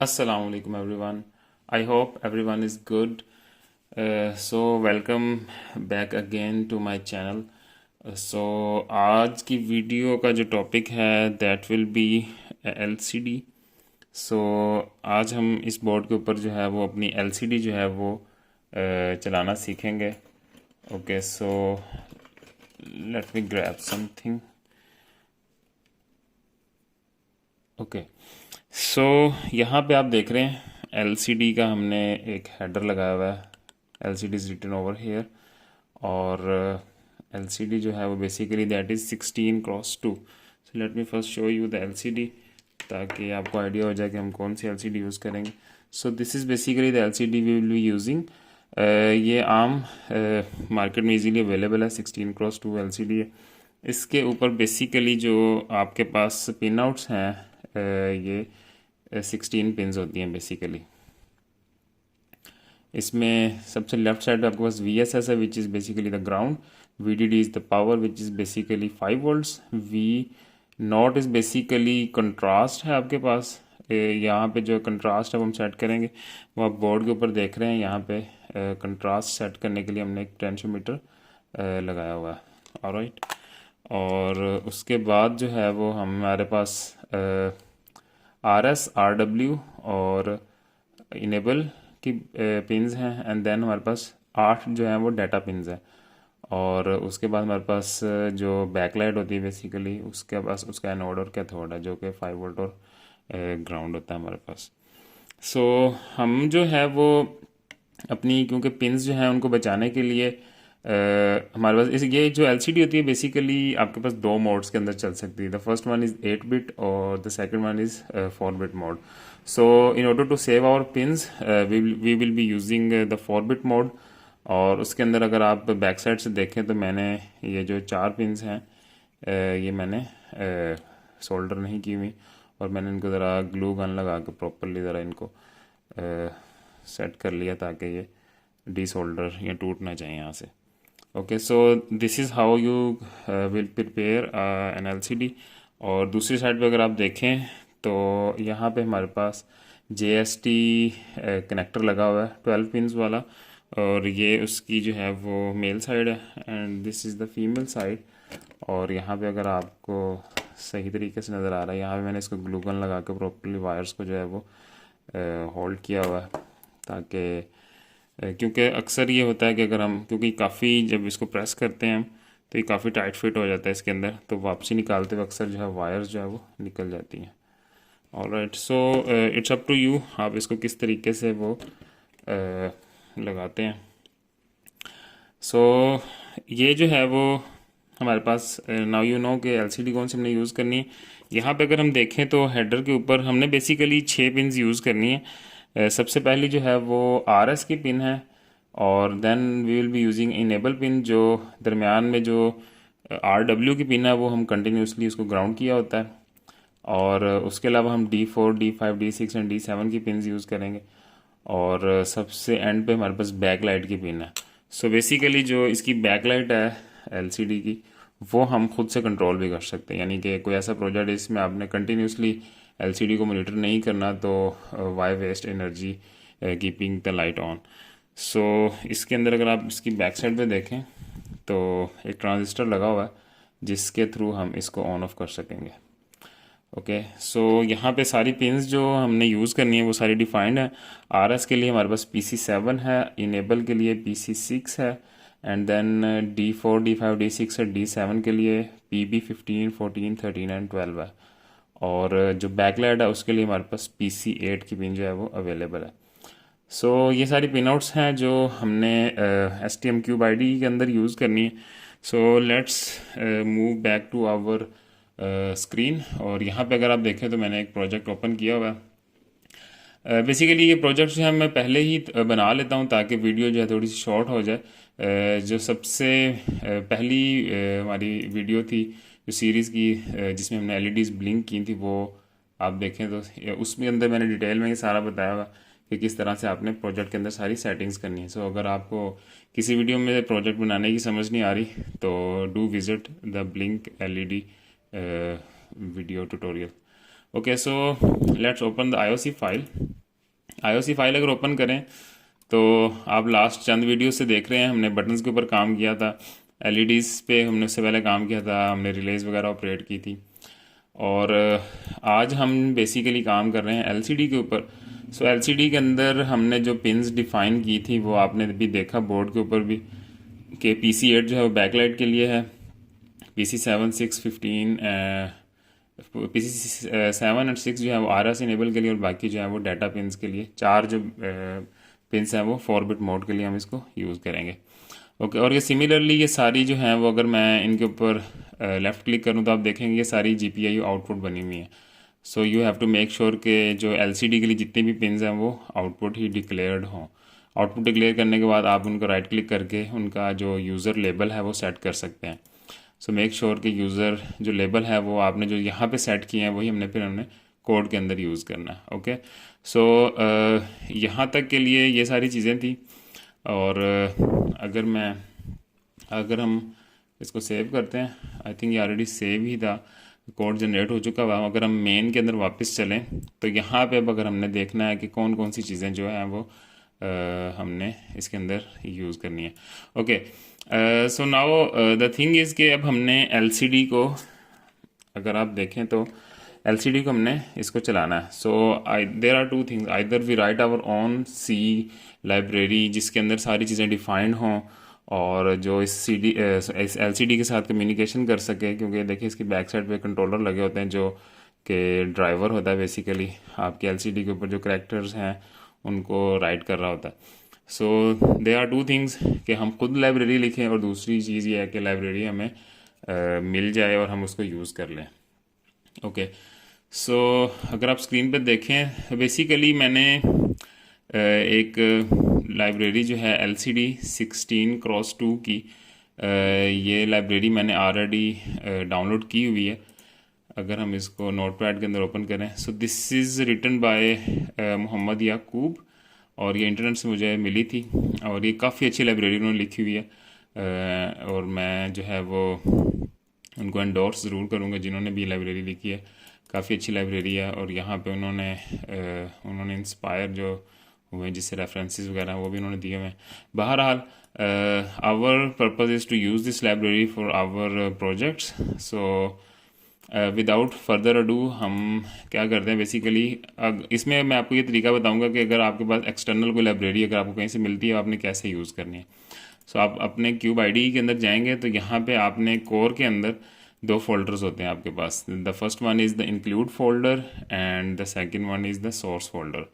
Assalamu alaikum everyone. I hope everyone is good. So welcome back again to my channel. So आज की video का जो topic है that will be LCD. So आज हम इस बोर्ड के ऊपर जो है वो अपनी LCD जो है वो चलाना सीखेंगे. Okay, so let me grab something. Okay so यहाँ पे आप देख रहे हैं एलसीडी का हमने एक हेडर लगाया हुआ है. LCD is written over here और एलसीडी जो है वो basically that is 16x2. So let me first show you the LCD ताकि आपको आइडिया हो जाए कि हम कौन सी एलसीडी यूज़ करेंगे. So this is basically the LCD we will be using. ये आम मार्केट में इजीली अवेलेबल है. 16x2 एलसीडी है. इसके ऊपर बेसिकली जो आपके पास पिन आउट्स हैं ये 16 पिन्स होती हैं बेसिकली. इसमें सबसे लेफ्ट साइड पे आपके पास VSS है which is basically the ground. VDD is the power which is basically 5 volts. V0 is basically contrast है आपके पास. यहाँ पे जो कंट्रास्ट है वो हम सेट करेंगे वो आप बोर्ड के ऊपर देख रहे हैं. यहाँ पे कंट्रास्ट सेट करने के लिए हमने एक पोटेंशियोमीटर लगाया हुआ है. ऑलराइट, और उसके बाद जो है वो हमारे पास RS RW और इनेबल की पिन्स हैं. एंड देन हमारे पास 8 जो हैं वो डाटा पिन्स हैं. और उसके बाद हमारे पास जो बैकलाइट होती है बेसिकली उसके पास उसका एनोड और कैथोड है जो कि 5 वोल्ट और ग्राउंड होता है हमारे पास. सो हम जो है वो अपनी क्योंकि पिन्स जो हैं उनको बचाने के लिए हमारे पास ये जो एलसीडी होती है बेसिकली आपके पास 2 मोड्स के अंदर चल सकती है. The first one is 8 bit और the second one is 4 bit mode. So in order to save our pins we will be using the 4 bit mode. और उसके अंदर अगर आप बैक साइड से देखें तो मैंने ये जो 4 पिन्स हैं ये मैंने सोल्डर नहीं की हुई और मैंने इनको ज़रा ग्लू गन लगा के प्रॉपरली ज़रा इनको सेट कर लिया ताकि ये डिसोल्डर या टूट ना जाए यहाँ से. Okay, so this is how you will prepare an LCD. और दूसरी साइड पे अगर आप देखें तो यहाँ पे हमारे पास JST कनेक्टर लगा हुआ है 12 पिन्स वाला. और ये उसकी जो है वो मेल साइड है and this is the female side. और यहाँ पे अगर आपको सही तरीके से नज़र आ रहा है यहाँ पे मैंने इसको ग्लू गन लगा के प्रॉपरली वायर्स को जो है वो होल्ड किया हुआ है ताकि क्योंकि अक्सर ये होता है कि अगर हम क्योंकि काफ़ी जब इसको प्रेस करते हैं हम तो ये काफ़ी टाइट फिट हो जाता है इसके अंदर, तो वापसी निकालते हुए अक्सर जो है वायर्स जो है वो निकल जाती हैं. Alright, so it's up to you आप इसको किस तरीके से वो लगाते हैं. सो ये जो है वो हमारे पास नाउ यू नो कि एलसीडी कौन सी हमने यूज़ करनी है. यहाँ पे अगर हम देखें तो हेडर के ऊपर हमने बेसिकली 6 पिन्स यूज़ करनी है. सबसे पहली जो है वो RS की पिन है और then we will be using enable pin. जो दरमियान में जो RW की पिन है वो हम कंटिन्यूसली उसको ग्राउंड किया होता है. और उसके अलावा हम D4 D5 D6 and D7 की पिन्स यूज़ करेंगे. और सबसे एंड पे हमारे पास बैक लाइट की पिन है. सो बेसिकली जो इसकी बैक लाइट है LCD की वो हम खुद से कंट्रोल भी कर सकते हैं. यानी कि कोई ऐसा प्रोजेक्ट इसमें आपने कंटिन्यूसली LCD को मॉनिटर नहीं करना तो why waste energy keeping the light on. So इसके अंदर अगर आप इसकी बैक साइड पे देखें तो एक ट्रांजिस्टर लगा हुआ है जिसके थ्रू हम इसको ऑन ऑफ कर सकेंगे. ओके, सो यहाँ पे सारी पिन्स जो हमने यूज़ करनी है वो सारी डिफाइंड है. RS के लिए हमारे पास PC7 है, इनेबल के लिए PC6 है and then D4 D5 D6 है. D7 के लिए PB15 14 13 एंड 12 है. और जो बैकलाइट है उसके लिए हमारे पास PC8 की पिन जो है वो अवेलेबल है. सो ये सारी पिन आउट्स हैं जो हमने STM क्यूब ID के अंदर यूज़ करनी है. So let's move back to our screen. और यहाँ पे अगर आप देखें तो मैंने एक प्रोजेक्ट ओपन किया हुआ है. बेसिकली ये प्रोजेक्ट जो है मैं पहले ही बना लेता हूँ ताकि वीडियो जो है थोड़ी सी शॉर्ट हो जाए. जो सबसे पहली हमारी वीडियो थी जो सीरीज़ की जिसमें हमने LEDs ब्लिंक की थी वो आप देखें तो उसमें अंदर मैंने डिटेल में ये सारा बताया हुआ कि किस तरह से आपने प्रोजेक्ट के अंदर सारी सेटिंग्स करनी है. सो अगर आपको किसी वीडियो में प्रोजेक्ट बनाने की समझ नहीं आ रही तो do visit the blink LED video tutorial. Okay, so let's open the IOC file. IOC file अगर ओपन करें तो आप लास्ट चंद वीडियो से देख रहे हैं, हमने बटन्स के ऊपर काम किया था, एलईडीज़ पे हमने उससे पहले काम किया था, हमने रिलेज वगैरह ऑपरेट की थी। और आज हम बेसिकली काम कर रहे हैं एलसीडी के ऊपर। सो एलसीडी के अंदर हमने जो पिंस डिफ़ाइन की थी वो आपने भी देखा बोर्ड के ऊपर भी, कि PC8 जो है वो बैकलाइट के लिए है, PC7 6 15 PC7 और 6 जो है वो RS इनेबल के लिए, और बाकी जो है वो डाटा पिंस के लिए। 4 जो पिंस हैं वो 4 बिट मोड के लिए हम इसको यूज़ करेंगे। ओके, और ये सिमिलरली ये सारी जो हैं वो अगर मैं इनके ऊपर लेफ़्ट क्लिक करूँ तो आप देखेंगे ये सारी GPIO आउटपुट बनी हुई है। So you have to make sure कि जो LCD के लिए जितने भी पिंस हैं वो आउटपुट ही डिक्लेयर्ड हों। आउटपुट डिक्लेयर करने के बाद आप उनको राइट क्लिक करके उनका जो यूज़र लेबल है वो सेट कर सकते हैं। सो मेक श्योर कि यूज़र जो लेबल है वो आपने जो यहाँ पे सेट किए हैं वही हमने कोड के अंदर यूज़ करना है। ओके, सो यहाँ तक के लिए ये सारी चीज़ें थी। और अगर हम इसको सेव करते हैं, आई थिंक ये ऑलरेडी सेव ही था, कोड जनरेट हो चुका हुआ। अगर हम मेन के अंदर वापस चलें तो यहाँ पे अब अगर हमने देखना है कि कौन कौन सी चीज़ें जो हैं वो हमने इसके अंदर यूज़ करनी है। Okay, so now the thing is कि अब हमने LCD को, अगर आप देखें तो LCD को हमने इसको चलाना है। So there are two things, either we write our own C library जिसके अंदर सारी चीज़ें डिफाइंड हों और जो इस LCD के साथ कम्युनिकेशन कर सके, क्योंकि देखिए इसकी बैक साइड पे कंट्रोलर लगे होते हैं जो कि ड्राइवर होता है बेसिकली आपके LCD के ऊपर जो करैक्टर्स हैं उनको राइट कर रहा होता है। सो दे आर टू थिंग्स कि हम खुद लाइब्रेरी लिखें, और दूसरी चीज़ ये है कि लाइब्रेरी हमें मिल जाए और हम उसको यूज़ कर लें। ओके, सो अगर आप स्क्रीन पर देखें, बेसिकली मैंने एक लाइब्रेरी जो है LCD 16x2 की, ये लाइब्रेरी मैंने ऑलरेडी डाउनलोड की हुई है। अगर हम इसको नोटपैड के अंदर ओपन करें, so this is written by Mohammad Yakub, और ये इंटरनेट से मुझे मिली थी, और ये काफ़ी अच्छी लाइब्रेरी उन्होंने लिखी हुई है। और मैं जो है वो उनको एंडोर्स ज़रूर करूँगा जिन्होंने भी लाइब्रेरी लिखी है, काफ़ी अच्छी लाइब्रेरी है। और यहाँ पे उन्होंने इंस्पायर जो हुए जिससे रेफरेंसेस वगैरह वो भी उन्होंने दिए हुए हैं। बहरहाल our purpose is to use this library for our projects. So without further ado हम क्या करते हैं बेसिकली, इसमें मैं आपको ये तरीका बताऊंगा कि अगर आपके पास एक्सटर्नल कोई लाइब्रेरी अगर आपको कहीं से मिलती है आपने कैसे यूज़ करनी है। सो आप अपने क्यूब आईडी के अंदर जाएंगे तो यहाँ पे आपने कोर के अंदर 2 फोल्डर्स होते हैं आपके पास। The first one is the include folder and the second one is the source folder.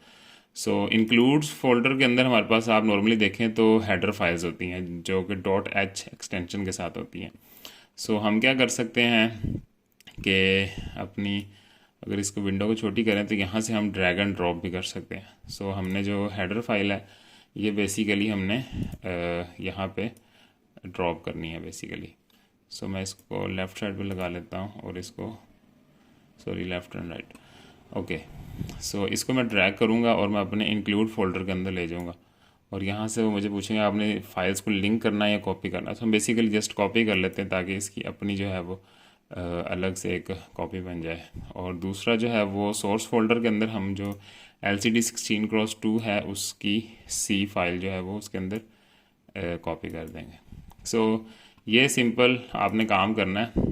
So includes folder के अंदर हमारे पास आप नॉर्मली देखें तो हेडर फाइल्स होती हैं जो कि .h एक्सटेंशन के साथ होती हैं। सो हम क्या कर सकते हैं कि अपनी, अगर इसको विंडो को छोटी करें तो यहाँ से हम ड्रैग एंड ड्रॉप भी कर सकते हैं। सो हमने जो हेडर फाइल है ये बेसिकली हमने यहाँ पे ड्रॉप करनी है बेसिकली। सो मैं इसको लेफ़्ट साइड पे लगा लेता हूँ और इसको, sorry, left and right. Okay, so इसको मैं ड्रैग करूँगा और मैं अपने इंक्लूड फोल्डर के अंदर ले जाऊँगा, और यहाँ से वो मुझे पूछेंगे आपने फाइल्स को लिंक करना है या कॉपी करना है। तो हम बेसिकली जस्ट कॉपी कर लेते हैं ताकि इसकी अपनी जो है वो अलग से एक कॉपी बन जाए। और दूसरा जो है वो सोर्स फोल्डर के अंदर हम जो LCD 16x2 है उसकी C फाइल जो है वो उसके अंदर कॉपी कर देंगे। सो ये सिंपल आपने काम करना है।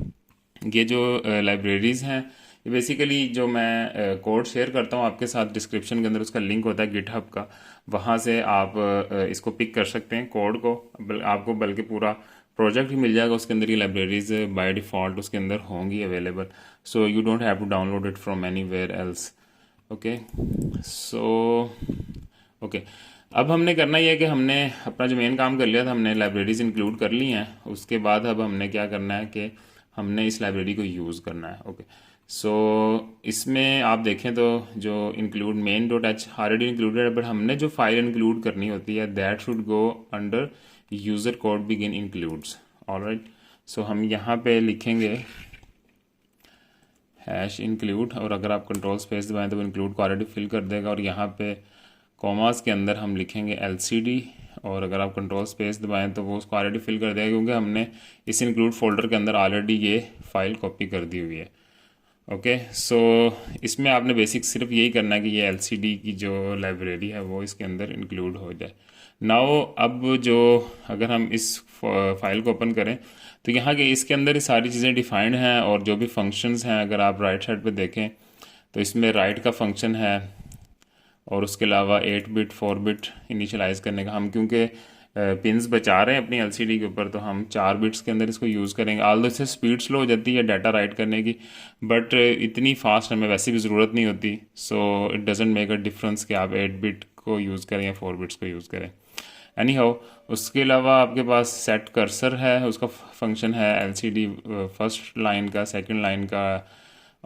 ये जो लाइब्रेरीज़ हैं ये बेसिकली जो मैं कोड शेयर करता हूँ आपके साथ, डिस्क्रिप्शन के अंदर उसका लिंक होता है गिटहब का, वहाँ से आप इसको पिक कर सकते हैं कोड को। आपको बल्कि पूरा प्रोजेक्ट ही मिल जाएगा उसके अंदर, ये लाइब्रेरीज बाय डिफ़ॉल्ट उसके अंदर होंगी available. So you don't have to download it from anywhere else. Okay, so okay, अब हमने करना ये है कि हमने अपना जो मेन काम कर लिया था, हमने लाइब्रेरीज इंक्लूड कर ली हैं। उसके बाद अब हमने क्या करना है कि हमने इस लाइब्रेरी को यूज़ करना है। ओके, सो इसमें आप देखें तो जो इंक्लूड main.h ऑलरेडी इंक्लूडेड है, बट हमने जो फाइल इंक्लूड करनी होती है that should go under user code begin includes. Alright, so हम यहाँ पे लिखेंगे #include, और अगर आप कंट्रोल स्पेस दबाएं तो वो इंक्लूड को ऑलरेडी फिल कर देगा, और यहाँ पे कॉमास के अंदर हम लिखेंगे LCD, और अगर आप कंट्रोल स्पेस दबाएं तो वो उसको ऑलरेडी फिल कर देगा क्योंकि हमने इस इंक्लूड फोल्डर के अंदर ऑलरेडी ये फाइल कॉपी कर दी हुई है। ओके सो इसमें आपने बेसिक सिर्फ यही करना है कि ये एलसीडी की जो लाइब्रेरी है वो इसके अंदर इंक्लूड हो जाए। नाउ अब जो अगर हम इस फाइल को ओपन करें तो यहाँ के इसके अंदर ये सारी चीज़ें डिफाइंड हैं, और जो भी फंक्शंस हैं अगर आप राइट साइड पे देखें तो इसमें राइट का फंक्शन है, और उसके अलावा 8 बिट 4 बिट इनिशियलाइज़ करने का। हम क्योंकि पिंस बचा रहे हैं अपनी एलसीडी के ऊपर तो हम 4 बिट्स के अंदर इसको यूज़ करेंगे। आल्दो इससे स्पीड स्लो हो जाती है डाटा राइट करने की, बट इतनी फास्ट हमें वैसे भी ज़रूरत नहीं होती। So it doesn't make a difference कि आप 8 बिट को यूज़ करें या 4 बिट्स को यूज़ करें। एनी हाउ उसके अलावा आपके पास सेट कर्सर है, उसका फंक्शन है एलसीडी फर्स्ट लाइन का, सेकंड लाइन का,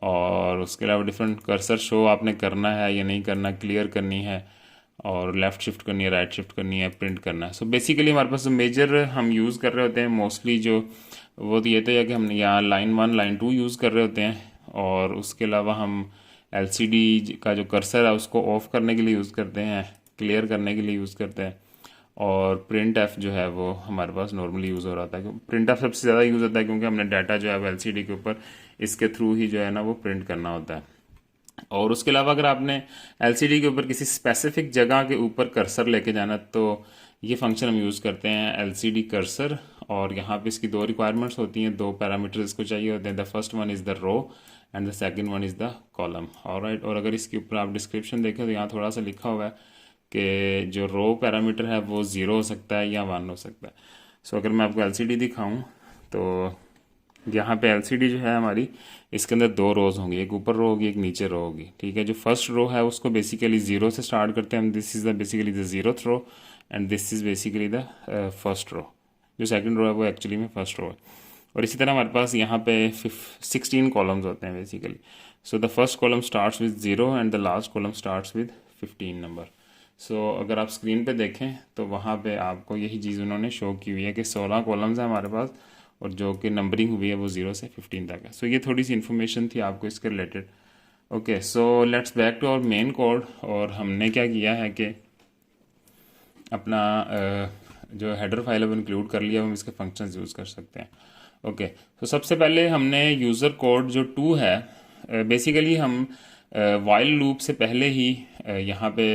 और उसके अलावा डिफरेंट कर्सर शो आपने करना है या नहीं करना, क्लियर करनी है, और लेफ़्ट शिफ्ट करनी है, राइट शिफ्ट करनी है, प्रिंट करना है। सो बेसिकली हमारे पास जो मेजर हम यूज़ कर रहे होते हैं मोस्टली जो वो तो ये तो है कि हम यहाँ लाइन 1 लाइन 2 यूज़ कर रहे होते हैं, और उसके अलावा हम एलसीडी का जो कर्सर है उसको ऑफ करने के लिए यूज़ करते हैं, क्लियर करने के लिए यूज़ करते हैं, और प्रिंट एफ जो है वो हमारे पास नॉर्मली यूज़ हो रहा था। प्रिंट एफ सबसे ज़्यादा यूज़ होता है क्योंकि हमने डाटा जो है वो एलसीडी के ऊपर इसके थ्रू ही जो है ना वो प्रिंट करना होता है। और उसके अलावा अगर आपने एलसीडी के ऊपर किसी स्पेसिफिक जगह के ऊपर कर्सर लेके जाना तो ये फंक्शन हम यूज़ करते हैं एलसीडी कर्सर, और यहाँ पे इसकी दो रिक्वायरमेंट्स होती हैं, दो पैरामीटर्स इसको चाहिए होते हैं। The first one is the row and the second one is the column. Alright, और अगर इसके ऊपर आप डिस्क्रिप्शन देखें तो यहाँ थोड़ा सा लिखा हुआ है कि जो रो पैरामीटर है वो 0 हो सकता है या 1 हो सकता है। सो अगर मैं आपको एलसीडी दिखाऊं तो यहाँ पे एलसीडी जो है हमारी इसके अंदर दो रोज़ होंगी, एक ऊपर रो होगी एक नीचे रो होगी। ठीक है, जो फर्स्ट रो है उसको बेसिकली 0 से स्टार्ट करते हैं हम, this is the basically the 0th row and this is basically the first row. जो सेकंड रो है वो एक्चुअली में फर्स्ट रो है। और इसी तरह हमारे पास यहाँ पे 16 कॉलम्स होते हैं basically. So the first column starts with 0 and the last column starts with 15 number. So अगर आप स्क्रीन पे देखें तो वहाँ पे आपको यही चीज़ उन्होंने शो की हुई है कि 16 कॉलम्स हैं हमारे पास, और जो कि नंबरिंग हुई है वो 0 से 15 तक है। सो ये थोड़ी सी इन्फॉर्मेशन थी आपको इसके related. Okay, so let's back to our main code. और हमने क्या किया है कि अपना जो हेडर फाइल है वो इंक्लूड कर लिया, हम इसके फंक्शंस यूज़ कर सकते हैं। ओके, तो सबसे पहले हमने यूज़र कोड जो 2 है, बेसिकली हम वाइल लूप से पहले ही यहाँ पे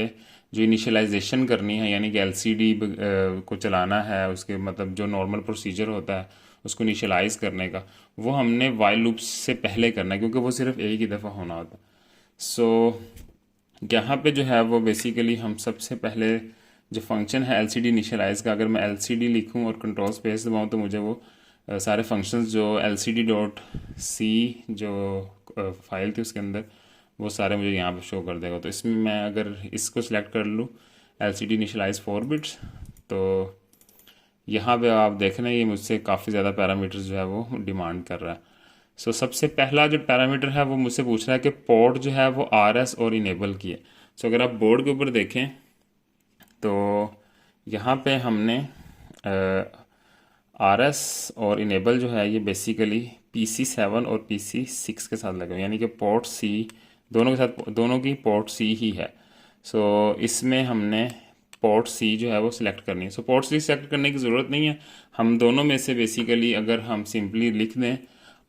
जो इनिशियलाइजेशन करनी है, यानी कि एलसीडी को चलाना है, उसके मतलब जो नॉर्मल प्रोसीजर होता है उसको इनिशियलाइज करने का, वो हमने वाइल लूप से पहले करना है क्योंकि वो सिर्फ एक ही दफ़ा होना होता है। सो यहाँ पे जो है वो बेसिकली हम सबसे पहले जो फंक्शन है एलसीडी इनिशियलाइज का, अगर मैं एलसीडी लिखूँ और कंट्रोल स्पेस दबाऊँ तो मुझे वो सारे फंक्शंस जो lcd.c जो फाइल थी उसके अंदर वो सारे मुझे यहाँ पे शो कर देगा। तो इसमें मैं अगर इसको सिलेक्ट कर लूँ एलसीडी इनिशियलाइज 4 बिट्स, तो यहाँ पे आप देख रहे हैं ये मुझसे काफ़ी ज़्यादा पैरामीटर्स जो है वो डिमांड कर रहा है। सो सबसे पहला जो पैरामीटर है वो मुझसे पूछ रहा है कि पोर्ट जो है वो RS और इनेबल की है। सो अगर आप बोर्ड के ऊपर देखें तो यहाँ पे हमने RS और इनेबल जो है ये बेसिकली PC7 और PC6 के साथ लगे हुए, यानी कि पोर्ट C दोनों के साथ, दोनों की पोर्ट C ही है। सो इसमें हमने पोर्ट C जो है वो सिलेक्ट करनी है। सो पोर्ट C सिलेक्ट करने की ज़रूरत नहीं है, हम दोनों में से बेसिकली अगर हम सिंपली लिख दें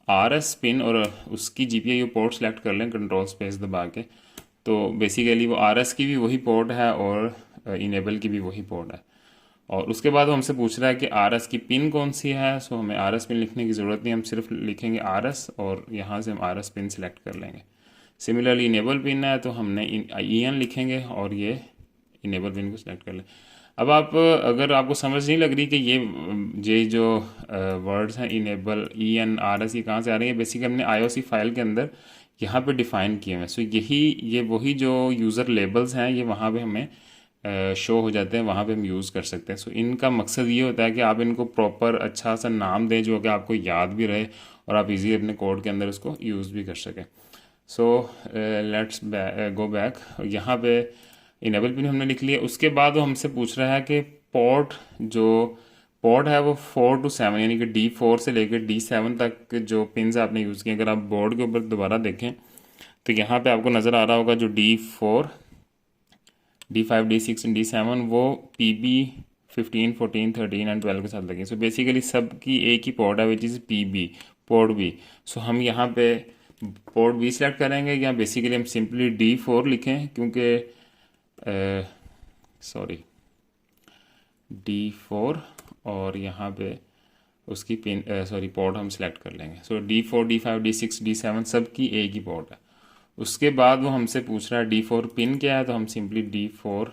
RS पिन और उसकी GPIO पोर्ट सेलेक्ट कर लें कंट्रोल स्पेस दबा के, तो बेसिकली वो RS की भी वही पोर्ट है और इनेबल की भी वही पोर्ट है। और उसके बाद वो हमसे पूछ रहा है कि RS की पिन कौन सी है। सो हमें RS पिन लिखने की ज़रूरत नहीं, हम सिर्फ लिखेंगे RS और यहाँ से हम RS पिन सिलेक्ट कर लेंगे। सिमिलरली इनेबल पिन है तो हमने EN लिखेंगे और ये इनेबल पिन को सिलेक्ट कर लें। अब आप अगर आपको समझ नहीं लग रही कि ये जो वर्ड्स हैं इनेबल EN RS ये कहाँ से आ रही है, बेसिकली हमने IOC फाइल के अंदर यहाँ पे डिफ़ाइन किए हैं। सो ये वही जो यूज़र लेबल्स हैं ये वहाँ पे हमें शो हो जाते हैं, वहाँ पे हम यूज़ कर सकते हैं। सो इनका मकसद ये होता है कि आप इनको प्रॉपर अच्छा सा नाम दें जो कि आपको याद भी रहे और आप इजीली अपने कोड के अंदर उसको यूज़ भी कर सकें। So let's go back. यहाँ पे इनेबल पिन हमने लिख लिया। उसके बाद वो हमसे पूछ रहा है कि पोर्ट है वो 4 to 7 यानी कि D4 से लेकर D7 तक जो पिन्स आपने यूज़ किए, अगर आप बोर्ड के ऊपर दोबारा देखें तो यहाँ पे आपको नज़र आ रहा होगा जो D4 D5 D6 D7 वो PB 15 14 13 एंड 12 के साथ लगे। सो बेसिकली सब की एक ही पोर्ट है which is PB port B। सो हम यहाँ पे पोर्ट बी सेलेक्ट करेंगे, या बेसिकली हम सिंपली D4 लिखें, क्योंकि सॉरी D4, और यहाँ पे उसकी पिन पोर्ट हम सेलेक्ट कर लेंगे। सो D4 D5 D6 D7 सब की एक ही पोर्ट है। उसके बाद वो हमसे पूछ रहा है D4 पिन क्या है, तो हम सिंपली D4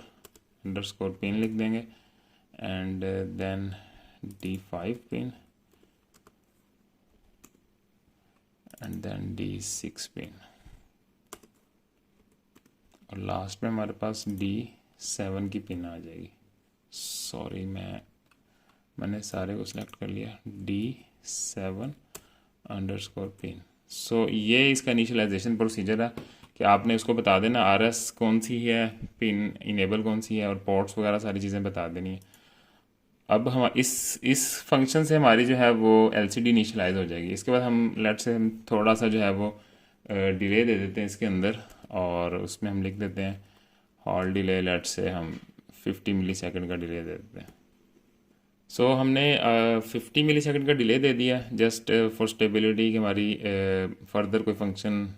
अंडरस्कोर पिन लिख देंगे, and then D5 pin, and then D6 pin, और लास्ट में हमारे पास D7 की पिन आ जाएगी। सॉरी मैंने सारे को सिलेक्ट कर लिया, D7 अंडरस्कोर पिन। सो ये इसका इनिशियलाइजेशन प्रोसीजर है कि आपने उसको बता देना RS कौन सी है, पिन इनेबल कौन सी है, और पोर्ट्स वगैरह सारी चीज़ें बता देनी है। अब हम इस फंक्शन से हमारी जो है वो LCD इनिशियलाइज हो जाएगी। इसके बाद हम लेट से हम थोड़ा सा जो है वो डिले दे देते हैं इसके अंदर, और उसमें हम लिख देते हैं हॉल डिले, लेट से हम 50 मिली सेकेंड का डिले दे देते हैं। सो हमने 50 मिली सेकेंड का डिले दे दिया जस्ट फॉर स्टेबिलिटी कि हमारी फर्दर कोई फंक्शन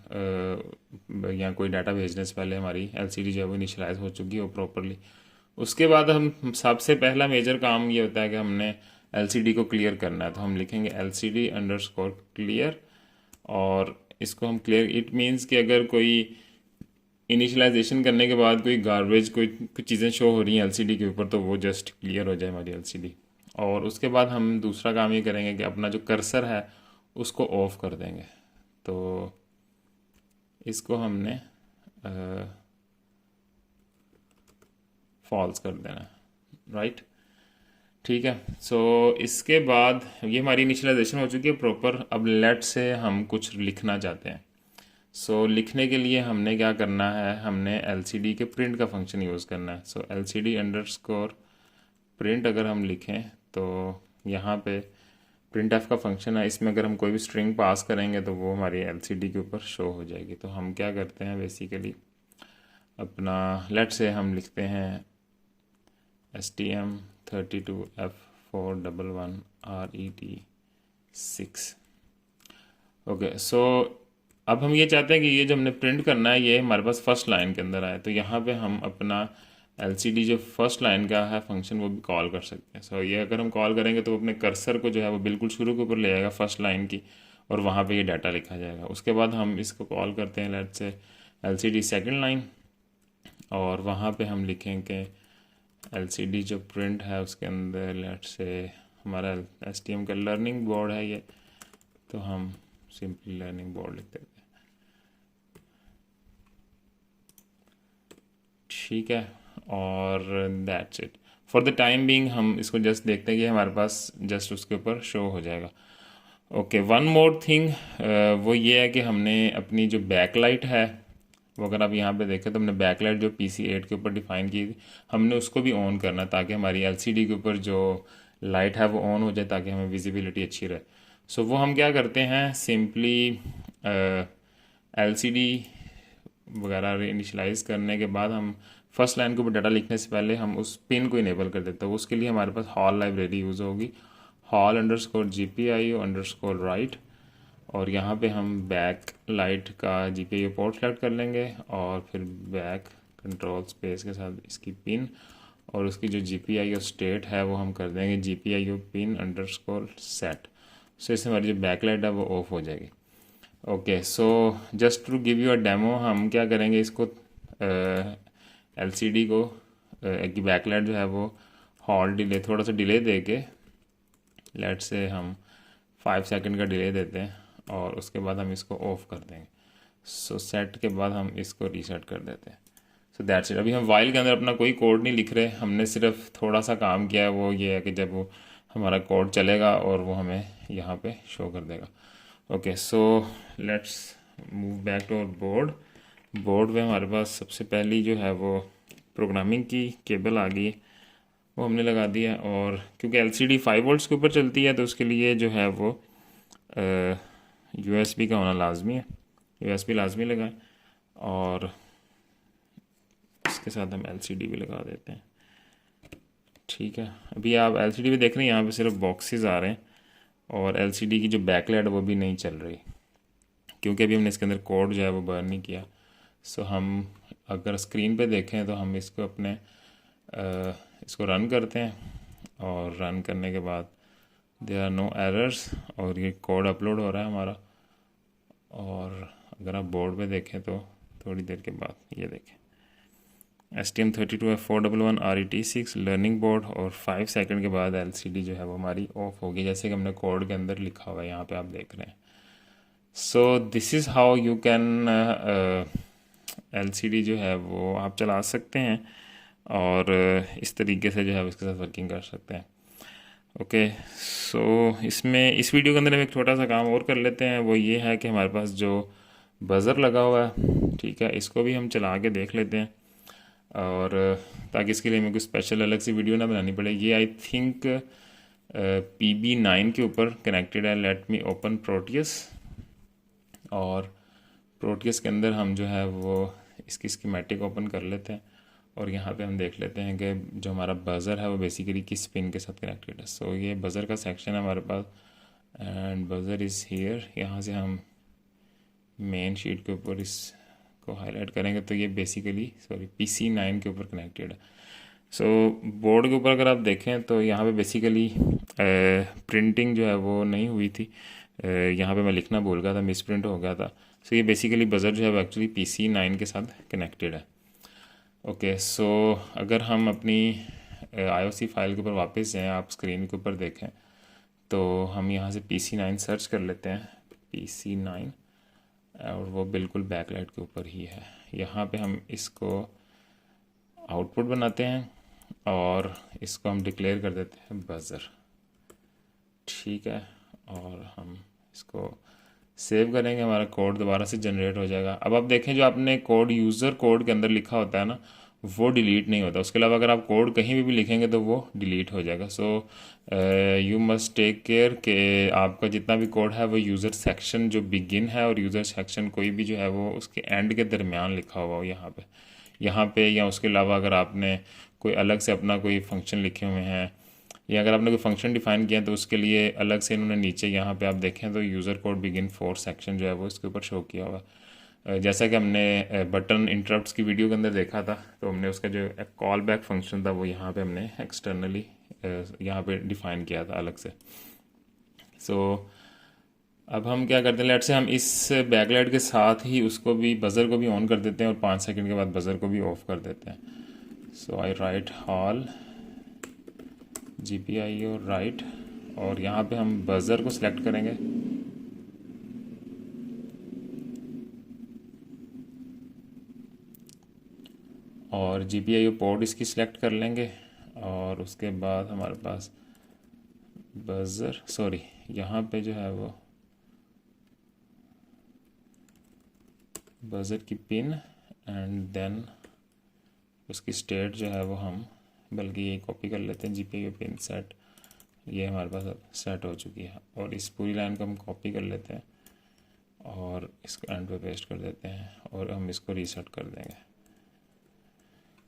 या कोई डाटा भेजने से पहले हमारी LCD जो है वो इनिशियलाइज हो चुकी हो प्रॉपरली। उसके बाद हम सबसे पहला मेजर काम ये होता है कि हमने LCD को क्लियर करना है, तो हम लिखेंगे LCD अंडरस्कोर क्लियर, और इसको हम क्लियर, इट मीन्स कि अगर कोई इनिशियलाइजेशन करने के बाद कोई गार्बेज कोई कुछ चीज़ें शो हो रही हैं LCD के ऊपर, तो वो जस्ट क्लियर हो जाए हमारी LCD। और उसके बाद हम दूसरा काम ये करेंगे कि अपना जो कर्सर है उसको ऑफ कर देंगे। तो इसको हमने फॉल्स कर देना, राइट, ठीक है। सो इसके बाद ये हमारी इनिशियलाइजेशन हो चुकी है प्रॉपर। अब लेट से हम कुछ लिखना चाहते हैं। सो लिखने के लिए हमने क्या करना है, हमने LCD के प्रिंट का फंक्शन यूज़ करना है। सो LCD अंडरस्कोर प्रिंट अगर हम लिखें तो यहाँ पे प्रिंट एफ का फंक्शन है, इसमें अगर हम कोई भी स्ट्रिंग पास करेंगे तो वो हमारी LCD के ऊपर शो हो जाएगी। तो हम क्या करते हैं बेसिकली, अपना लेट से हम लिखते हैं STM32F411RET6। ओके, सो अब हम ये चाहते हैं कि ये जो हमने प्रिंट करना है ये हमारे पास फर्स्ट लाइन के अंदर आए। तो यहाँ पे हम अपना LCD जो फर्स्ट लाइन का है फंक्शन वो भी कॉल कर सकते हैं। सो ये अगर हम कॉल करेंगे तो अपने कर्सर को जो है वो बिल्कुल शुरू के ऊपर ले आएगा फर्स्ट लाइन की, और वहाँ पे ये डाटा लिखा जाएगा। उसके बाद हम इसको कॉल करते हैं लेट से LCD सेकेंड लाइन, और वहाँ पे हम लिखेंगे LCD जो प्रिंट है उसके अंदर लेट से हमारा STM का लर्निंग बोर्ड है ये, तो हम सिंपली लर्निंग बोर्ड लिख देते हैं, ठीक है। और that's it for the time being. हम इसको जस्ट देखते हैं कि हमारे पास जस्ट उसके ऊपर शो हो जाएगा। ओके, वन मोर थिंग, वो ये है कि हमने अपनी जो बैकलाइट है वो अगर आप यहाँ पे देखें तो हमने बैकलाइट जो PC8 के ऊपर डिफ़ाइन की थी, हमने उसको भी ऑन करना है ताकि हमारी LCD के ऊपर जो लाइट है वो ऑन हो जाए, ताकि हमें विजिबिलिटी अच्छी रहे। सो वो हम क्या करते हैं, सिंपली LCD वगैरह इनिशलाइज करने के बाद हम फर्स्ट लाइन के ऊपर डाटा लिखने से पहले हम उस पिन को इनेबल कर देते हैं। उसके लिए हमारे पास हॉल लाइब्रेरी यूज़ होगी, hall underscore GPIO underscore right, और यहाँ पे हम बैक लाइट का GPIO पोर्ट सेलेक्ट कर लेंगे, और फिर बैक कंट्रोल स्पेस के साथ इसकी पिन, और उसकी जो GPIO स्टेट है वो हम कर देंगे GPIO पिन अंडरस्कोर सेट। सो इससे हमारी जो बैक लाइट है वो ऑफ हो जाएगी। Okay, so just to give you a demo, हम क्या करेंगे, इसको LCD को की बैकलाइट जो है वो हॉल डिले थोड़ा सा डिले दे के, लेट से हम 5 सेकंड का डिले देते हैं, और उसके बाद हम इसको ऑफ कर देंगे। सो सेट के बाद हम इसको रीसेट कर देते हैं। So that's it. अभी हम वाइल के अंदर अपना कोई कोड नहीं लिख रहे, हमने सिर्फ थोड़ा सा काम किया है, वो ये है कि जब वो हमारा कोड चलेगा और वो हमें यहाँ पे शो कर देगा। Okay, so let's move back to our board में हमारे पास सबसे पहली जो है वो प्रोग्रामिंग की केबल आ गई, वो हमने लगा दिया। और क्योंकि LCD 5 वोल्ट्स के ऊपर चलती है तो उसके लिए जो है वो USB का होना लाजमी है, USB लाजमी लगाएं, और इसके साथ हम LCD भी लगा देते हैं, ठीक है। अभी आप LCD भी देख रहे हैं, यहाँ पे सिर्फ बॉक्सेस आ रहे हैं, और LCD की जो बैकलाइट वो भी नहीं चल रही, क्योंकि अभी हमने इसके अंदर कोड जो है वो बर्न नहीं किया। सो हम अगर स्क्रीन पे देखें तो हम इसको अपने इसको रन करते हैं, और रन करने के बाद देयर आर नो एरर्स, और ये कोड अपलोड हो रहा है हमारा। और अगर आप बोर्ड पे देखें तो थोड़ी देर के बाद ये देखें STM32F411 RET6 लर्निंग बोर्ड, और 5 सेकंड के बाद LCD जो है वो हमारी ऑफ होगी, जैसे कि हमने कोड के अंदर लिखा हुआ है, यहाँ पे आप देख रहे हैं। सो this is how you can LCD जो है वो आप चला सकते हैं, और इस तरीके से जो है उसके साथ वर्किंग कर सकते हैं। ओके, सो इसमें इस वीडियो के अंदर हम एक छोटा सा काम और कर लेते हैं, वो ये है कि हमारे पास जो बज़र लगा हुआ है, ठीक है, इसको भी हम चला के देख लेते हैं, और ताकि इसके लिए हमें कुछ स्पेशल अलग सी वीडियो ना बनानी पड़े। ये आई थिंक PB9 के ऊपर कनेक्टेड है। लेट मी ओपन प्रोटियस, और प्रोटियस के अंदर हम जो है वो इसकी स्कीमेटिक ओपन कर लेते हैं, और यहाँ पे हम देख लेते हैं कि जो हमारा बज़र है वो बेसिकली किस पिन के साथ कनेक्टेड है। सो ये बज़र का सेक्शन है हमारे पास, एंड बज़र इज़ हियर। यहाँ से हम मेन शीट के ऊपर इसको हाईलाइट करेंगे तो ये बेसिकली PC9 के ऊपर कनेक्टेड है। सो बोर्ड के ऊपर अगर आप देखें तो यहाँ पे बेसिकली प्रिंटिंग जो है वो नहीं हुई थी, यहाँ पे मैं लिखना भूल गया था, मिस प्रिंट हो गया था। सो ये बेसिकली बज़र जो है वो एक्चुअली PC9 के साथ कनेक्टेड है। ओके, सो अगर हम अपनी IOC फाइल के ऊपर वापस जाएँ, आप स्क्रीन के ऊपर देखें तो हम यहाँ से PC9 सर्च कर लेते हैं, PC9, और वो बिल्कुल बैकलाइट के ऊपर ही है। यहाँ पे हम इसको आउटपुट बनाते हैं, और इसको हम डिक्लेयर कर देते हैं बज़र, ठीक है, और हम इसको सेव करेंगे, हमारा कोड दोबारा से जनरेट हो जाएगा। अब आप देखें जो आपने कोड यूज़र कोड के अंदर लिखा होता है ना, वो डिलीट नहीं होता। उसके अलावा अगर आप कोड कहीं भी लिखेंगे तो वो डिलीट हो जाएगा। So you must take care कि आपका जितना भी कोड है वो यूज़र सेक्शन जो बिगिन है, और यूज़र सेक्शन कोई भी जो है वो उसके एंड के दरमियान लिखा हुआ हो यहाँ पे, या उसके अलावा अगर आपने कोई अलग से अपना कोई फंक्शन लिखे हुए हैं, या अगर आपने कोई फंक्शन डिफाइन किया तो उसके लिए अलग से इन्होंने नीचे यहाँ पे आप देखें तो यूज़र कोड बिगिन 4 सेक्शन जो है वो इसके ऊपर शो किया हुआ है। जैसा कि हमने बटन इंटरप्ट्स की वीडियो के अंदर देखा था, तो हमने उसका जो कॉल बैक फंक्शन था वो यहाँ पे हमने एक्सटर्नली यहाँ पे डिफ़ाइन किया था अलग से। सो अब हम क्या करते हैं, लेट से हम इस बैकलाइट के साथ ही उसको भी बज़र को भी ऑन कर देते हैं, और 5 सेकंड के बाद बज़र को भी ऑफ कर देते हैं। सो आई राइट ऑल GPIO राइट, और यहाँ पे हम बज़र को सिलेक्ट करेंगे, और GPIO पोर्ट इसकी सिलेक्ट कर लेंगे, और उसके बाद हमारे पास बज़र यहाँ पे जो है वो बज़र की पिन, एंड देन उसकी स्टेट जो है वो हम बल्कि ये कॉपी कर लेते हैं, GPIO पिन सेट, ये हमारे पास अब सेट हो चुकी है। और इस पूरी लाइन को हम कॉपी कर लेते हैं और इसको एंड पे पेस्ट कर देते हैं, और हम इसको रीसेट कर देंगे।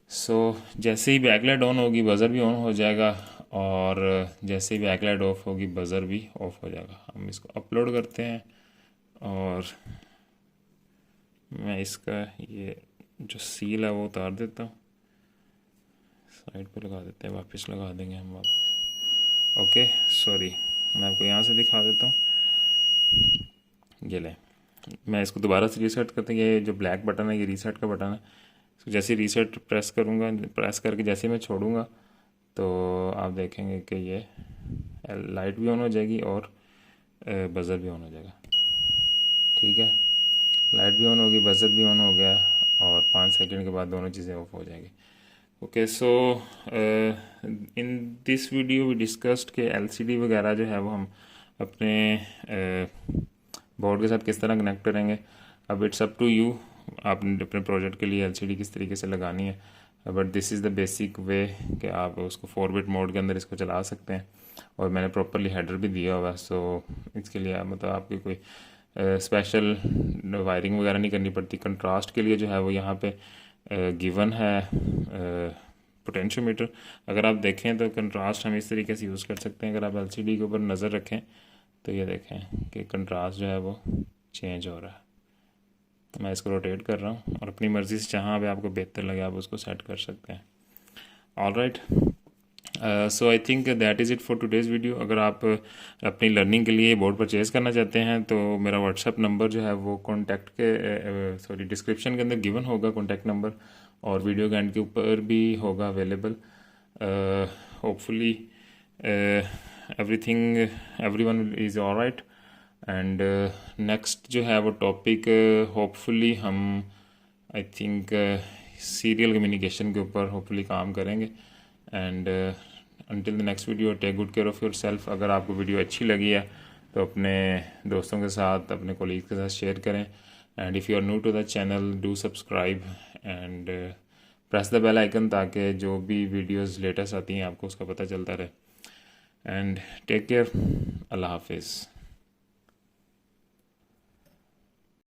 सो जैसे ही बैकलाइट ऑन होगी बज़र भी ऑन हो जाएगा, और जैसे ही बैकलाइट ऑफ होगी बज़र भी ऑफ हो जाएगा। हम इसको अपलोड करते हैं, और मैं इसका ये जो सील है वो उतार देता हूँ, साइड पे लगा देते हैं, वापस लगा देंगे हम वापस। ओके, मैं आपको यहाँ से दिखा देता हूँ, ये लें, मैं इसको दोबारा से रीसेट करते हैं। ये जो ब्लैक बटन है ये रीसेट का बटन है, तो जैसे रीसेट प्रेस करूँगा, प्रेस करके जैसे मैं छोड़ूंगा तो आप देखेंगे कि ये लाइट भी ऑन हो जाएगी और बज़र भी ऑन हो जाएगा, ठीक है। लाइट भी ऑन होगी, बज़र भी ऑन हो गया, और 5 सेकंड के बाद दोनों चीज़ें ऑफ हो जाएंगी। Okay, so in this video we discussed के LCD वगैरह जो है वो हम अपने बोर्ड के साथ किस तरह कनेक्ट करेंगे। अब इट्स अप टू यू, आपने अपने प्रोजेक्ट के लिए LCD किस तरीके से लगानी है, but this is the basic way कि आप उसको 4-बिट मोड के अंदर इसको चला सकते हैं, और मैंने प्रॉपरली हेडर भी दिया हुआ है। सो इसके लिए मतलब आपकी कोई स्पेशल वायरिंग वगैरह नहीं करनी पड़ती। कंट्रास्ट के लिए जो है वो यहाँ पे गिवन है पोटेंशियोमीटर। अगर आप देखें तो कंट्रास्ट हम इस तरीके से यूज़ कर सकते हैं। अगर आप LCD के ऊपर नज़र रखें तो ये देखें कि कंट्रास्ट जो है वो चेंज हो रहा है। मैं इसको रोटेट कर रहा हूँ और अपनी मर्ज़ी से जहाँ भी आपको बेहतर लगे आप उसको सेट कर सकते हैं। All right, so I think that is it for today's video. अगर आप अपनी लर्निंग के लिए बोर्ड परचेज़ करना चाहते हैं तो मेरा व्हाट्सअप नंबर जो है वो कॉन्टैक्ट के सॉरी डिस्क्रिप्शन के अंदर गिवन होगा कॉन्टैक्ट नंबर, और वीडियो के एंड के ऊपर भी होगा available. Hopefully everything everyone is alright. And next जो है वो टॉपिक होपफुली हम आई थिंक सीरियल कम्युनिकेशन के ऊपर होपफुली काम करेंगे। And until the next video, take good care of yourself। अगर आपको वीडियो अच्छी लगी है तो अपने दोस्तों के साथ, अपने कोलीग के साथ शेयर करें। And if you are new to the channel, do subscribe and press the bell icon, ताकि जो भी वीडियोस लेटेस्ट आती हैं आपको उसका पता चलता रहे। एंड टेक केयर, अल्लाह हाफिज़।